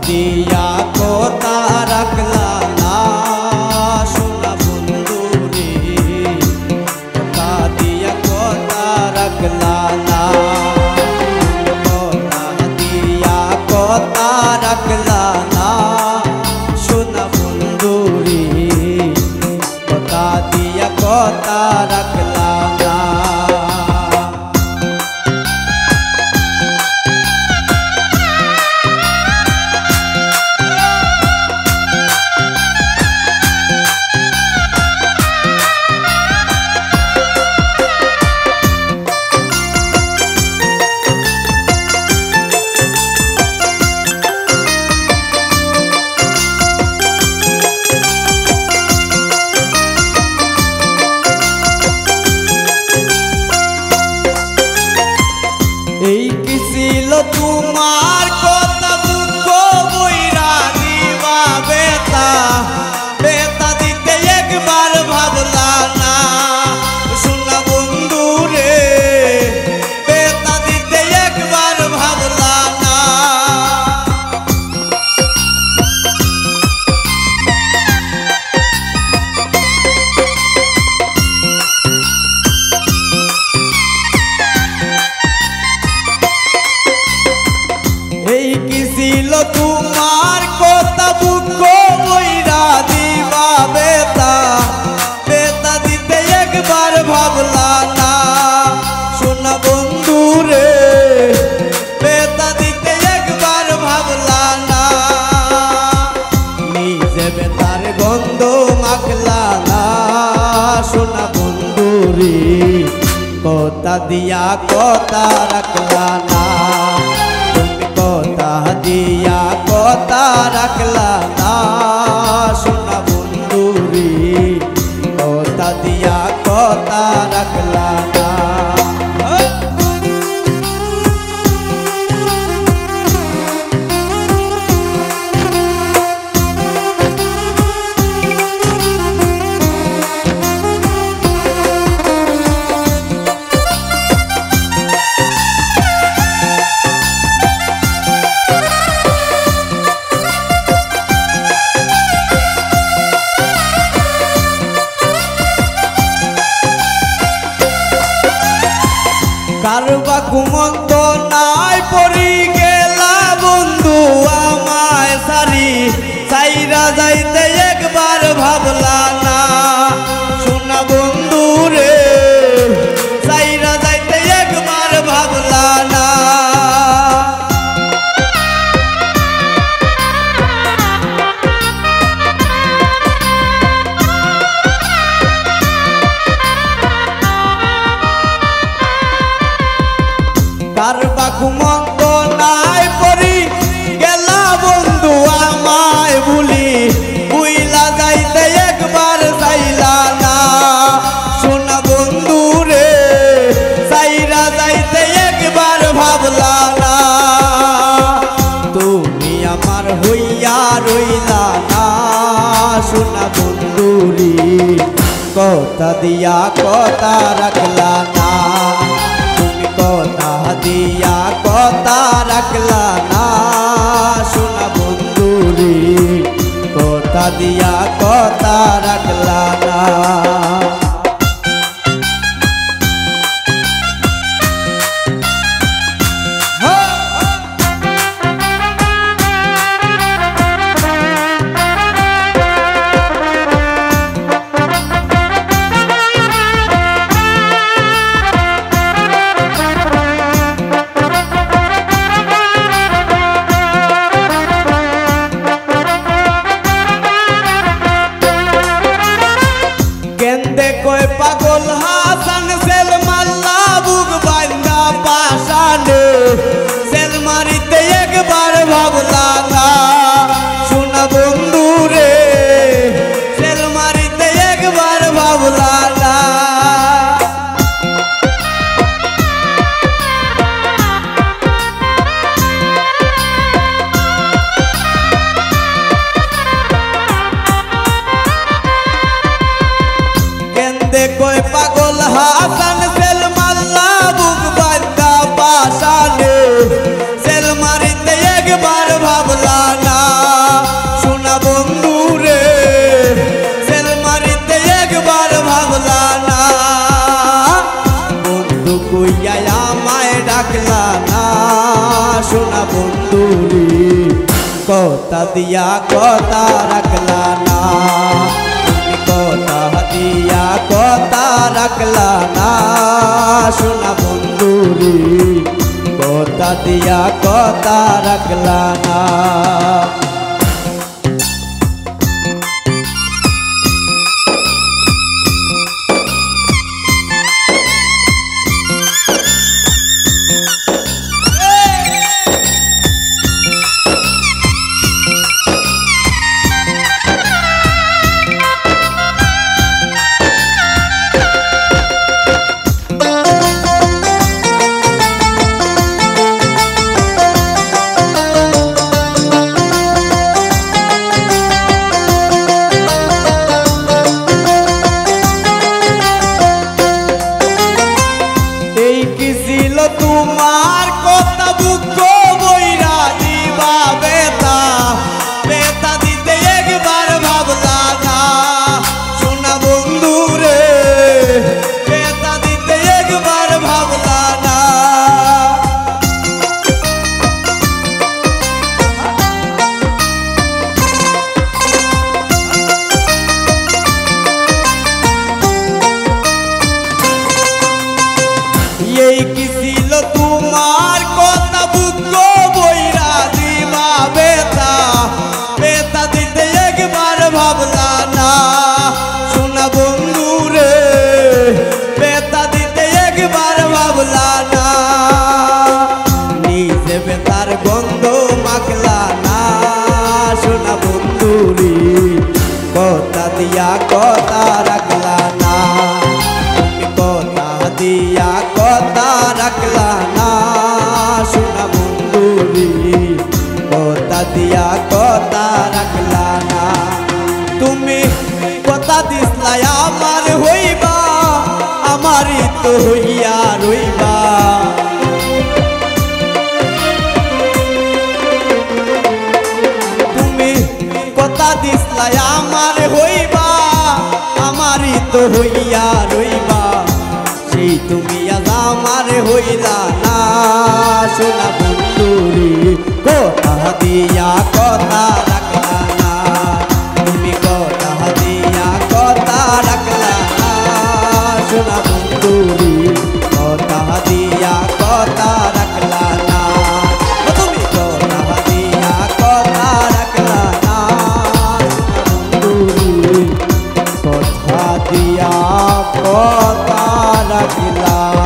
দিয়া কথা রাখলা না সোনা বন্ধু রে, কথা দিয়া কথা রাখলা না, কথা দিয়া কথা রাখলা না সোনা বন্ধু রে, কথা দিয়া কথা রাখলা না। এই কি ছিল তোমার কথা দুঃখ বইরা দিবা বেতা, বেতা দিতে একবার ভাবলা না সোনা বন্ধু রে, বেতা দিতে একবার ভাবলা না। এই কি ছিল তোমার কথা বুক বইরা দিবা বেতা, বেতা দিতে একবার ভাবলা না সোনা বন্ধু রে, বেতা দিতে একবার ভাবলা না। নিজে বেতার গন্ধ মাখলা না সোনা বন্ধু রে, কথা দিয়া কথা রাখলা না, কথা দিয়া কথা রাখলা না সোনা বন্ধু রে, কথা দিয়া কথা রাখলা না। কারবা ঘুমন্ত নাই পরি গেলা বন্ধু আমায় সারি, সাইরা যাইতে একবার ভাবলা না সোনা বন্ধু রে, সাইরা যাইতে একবার ভাবলা না। কারবা ঘুমন্ত নাই পরি গেলা বন্ধু আমায় ভুলি, বুইলা যাইতে একবার চাইলা না সোনা বন্ধু রে, সাইরা যাইতে একবার ভাবলা না। তুমি আমার হইয়া রইলা না সোনা বন্ধু রে, কথা দিয়া কথা রাখলা না, কথা দিয়া কথা রাখলা না সোনা বন্ধু রে, কথা দিয়া কথা রাখলা না। কই পাগল হাসান সেল মাল্লা বুক বান্দা পাশানে, সেল মারিতে একবার ভাবলা না সোনা বন্ধু রে, সেল মারিতে একবার ভাবলা না। কই পাগল হাসান সেল মাল্লা বুক বান্দা পাশানে, সেল মারিতে একবার ভাবলা না বন্ধুরি কথা দিয়া কথা রাখলা না তুমি কথা দিয়া কথা রাখলা না সোনা বন্ধুরি কথা দিয়া কথা রাখলা না তোমার কথা বুক বইরা দিবা বেতা বেতা দিতে একবার ভাবলা না সোনা বন্ধু রে বেতা দিতে একবার ভাবলা না এই কি ছিল তোমার কথা বুক বইরা দিবা বেতা বেতা দিতে একবার ভাবলা না সোনা বন্ধু রে বেতা দিতে একবার ভাবলা না নিজে বেতার গন্ধ মাখলা না সোনা বন্ধু রে কথা দিয়া কথা রাখলা না দিয়া কথা রাখলা না সোনা বন্ধুরি কথা দিয়া কথা রাখলা না তুমি কথা দিসলা আমার হইবা আমারই তো হইয়া রইবা তুমি কথা দিসলা আমার হইবা আমারই তো হইয়া রইবা সেই তুমি আজ আমার হইলা না সোনা বন্ধুরি কথা দিয়া কথা রাখলা না তুমি কথা দিয়া কথা রাখলা না সোনা বন্ধুরি কথা দিয়া কথা রাখলা না তুমি কথা দিয়া কথা রাখলা না বন্ধুরি কথা দিয়া কথা রাখলা